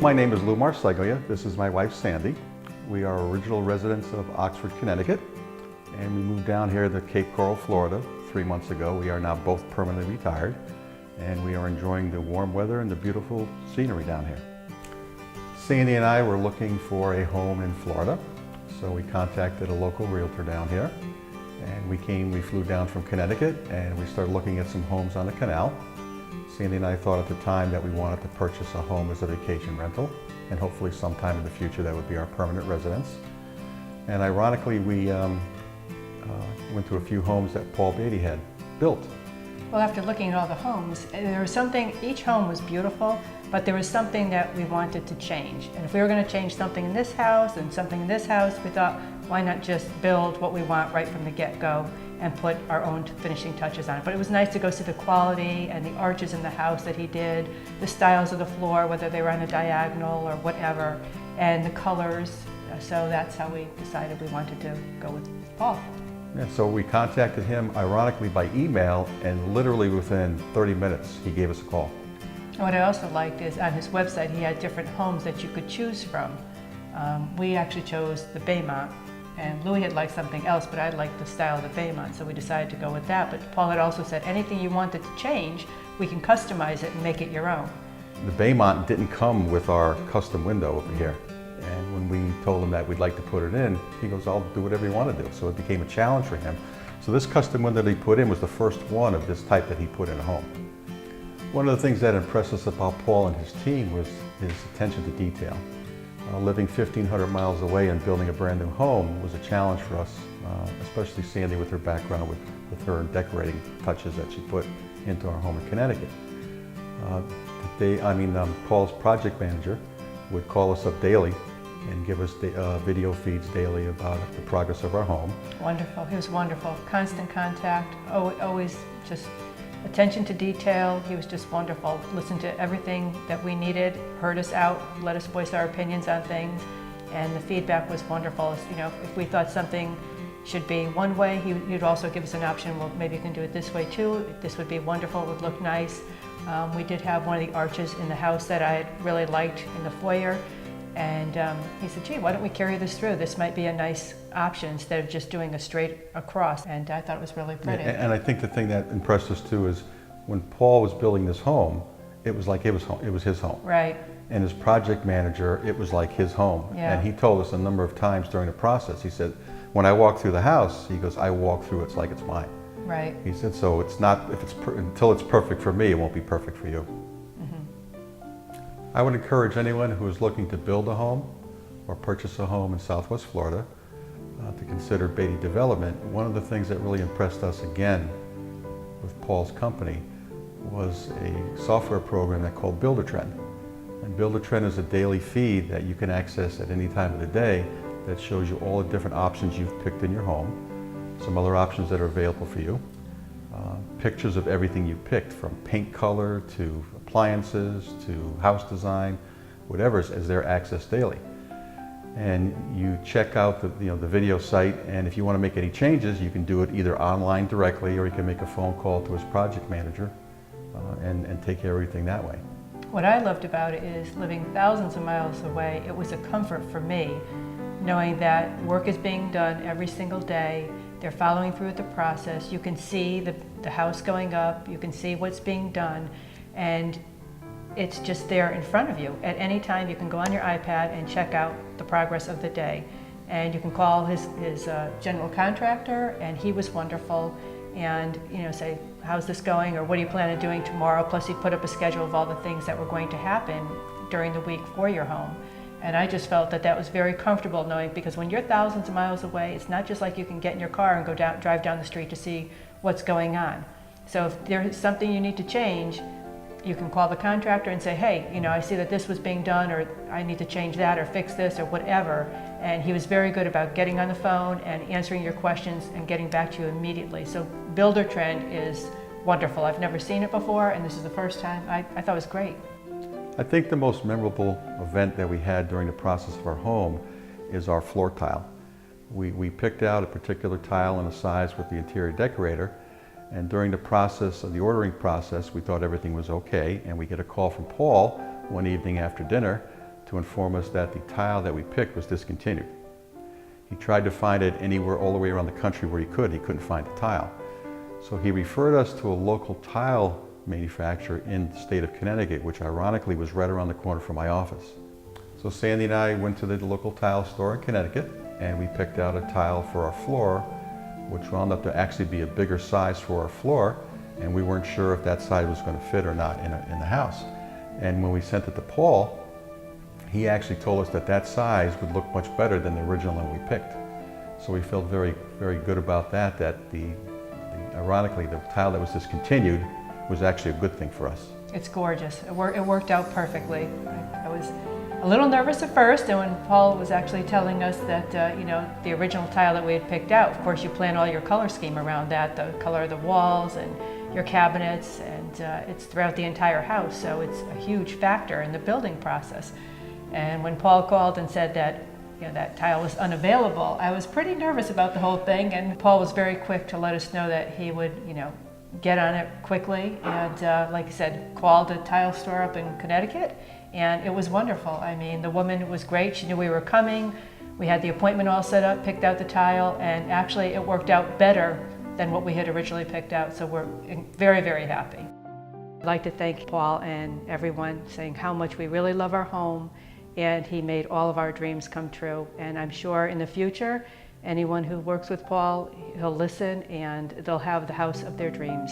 My name is Lou Marseglia. This is my wife, Sandy. We are original residents of Oxford, Connecticut, and we moved down here to Cape Coral, Florida 3 months ago. We are now both permanently retired, and we are enjoying the warm weather and the beautiful scenery down here. Sandy and I were looking for a home in Florida, so we contacted a local realtor down here, and we flew down from Connecticut, and we started looking at some homes on the canal. Sandy and I thought at the time that we wanted to purchase a home as a vacation rental, and hopefully sometime in the future that would be our permanent residence. And ironically, we went to a few homes that Paul Beattie had built. Well, after looking at all the homes, there was something, each home was beautiful, but there was something that we wanted to change. And if we were going to change something in this house and something in this house, we thought, why not just build what we want right from the get-go and put our own finishing touches on it. But it was nice to go see the quality and the arches in the house that he did, the styles of the floor, whether they were on a diagonal or whatever, and the colors. So that's how we decided we wanted to go with Paul. Yeah, so we contacted him, ironically, by email, and literally within 30 minutes, he gave us a call. What I also liked is on his website, he had different homes that you could choose from. We actually chose the Baymont, and Louis had liked something else, but I liked the style of the Baymont, so we decided to go with that. But Paul had also said, anything you wanted to change, we can customize it and make it your own. The Baymont didn't come with our custom window over here. And when we told him that we'd like to put it in, he goes, I'll do whatever you want to do. So it became a challenge for him. So this custom window that he put in was the first one of this type that he put in a home. One of the things that impressed us about Paul and his team was his attention to detail. Living 1,500 miles away and building a brand new home was a challenge for us, especially Sandy with her background with her decorating touches that she put into our home in Connecticut. Paul's project manager would call us up daily and give us video feeds daily about the progress of our home. Wonderful, he was wonderful. Constant contact, always just attention to detail. He was just wonderful. Listened to everything that we needed, heard us out, let us voice our opinions on things, and the feedback was wonderful. You know, if we thought something should be one way, he'd also give us an option. Well, maybe you can do it this way too. This would be wonderful. It would look nice. We did have one of the arches in the house that I really liked in the foyer, and he said, gee, why don't we carry this through? This might be a nice option instead of just doing a straight across, and I thought it was really pretty. And I think the thing that impressed us too is when Paul was building this home, it was like it was his home. Right. And his project manager, it was like his home. Yeah. And he told us a number of times during the process, he said, when I walk through the house, he goes, I walk through, it's like it's mine. Right. He said, so it's not, until it's perfect for me, it won't be perfect for you. I would encourage anyone who is looking to build a home or purchase a home in Southwest Florida to consider Beattie Development. One of the things that really impressed us again with Paul's company was a software program that called Builder-Trend. And Builder-Trend is a daily feed that you can access at any time of the day that shows you all the different options you've picked in your home, some other options that are available for you, pictures of everything you picked, from paint color to appliances to house design, whatever is there accessed daily. And you check out the video site, and if you want to make any changes, you can do it either online directly, or you can make a phone call to his project manager and take care of everything that way. What I loved about it is living thousands of miles away, it was a comfort for me knowing that work is being done every single day. They're following through with the process. You can see the house going up, you can see what's being done, and it's just there in front of you. At any time you can go on your iPad and check out the progress of the day. And you can call his general contractor, and he was wonderful, and say, how's this going, or what do you plan on doing tomorrow? Plus he put up a schedule of all the things that were going to happen during the week for your home. And I just felt that that was very comfortable knowing, because when you're thousands of miles away, it's not just like you can get in your car and drive down the street to see what's going on. So if there's something you need to change, you can call the contractor and say, hey, I see that this was being done, or I need to change that or fix this or whatever. And he was very good about getting on the phone and answering your questions and getting back to you immediately. So Builder-Trend is wonderful. I've never seen it before, and this is the first time. I thought it was great. I think the most memorable event that we had during the process of our home is our floor tile. We picked out a particular tile and a size with the interior decorator, and during the process of the ordering process, we thought everything was okay, and we get a call from Paul one evening after dinner to inform us that the tile that we picked was discontinued. He tried to find it anywhere all the way around the country where he could. He couldn't find the tile. So he referred us to a local tile manufacturer in the state of Connecticut, which ironically was right around the corner from my office. So Sandy and I went to the local tile store in Connecticut, and we picked out a tile for our floor, which wound up to actually be a bigger size for our floor, and we weren't sure if that size was going to fit or not in the house. And when we sent it to Paul, he actually told us that that size would look much better than the original one we picked. So we felt very, very good about that, ironically, the tile that was discontinued was actually a good thing for us. It's gorgeous. It worked out perfectly. I was a little nervous at first, and when Paul was actually telling us that, the original tile that we had picked out, of course you plan all your color scheme around that, the color of the walls and your cabinets, and it's throughout the entire house, so it's a huge factor in the building process. And when Paul called and said that that tile was unavailable, I was pretty nervous about the whole thing, and Paul was very quick to let us know that he would, get on it quickly, and like I said, called a tile store up in Connecticut, and it was wonderful. I mean, the woman was great. She knew we were coming. We had the appointment all set up, picked out the tile, and actually it worked out better than what we had originally picked out, so we're very, very happy. I'd like to thank Paul and everyone, saying how much we really love our home, and he made all of our dreams come true. And I'm sure in the future, anyone who works with Paul, he'll listen and they'll have the house of their dreams.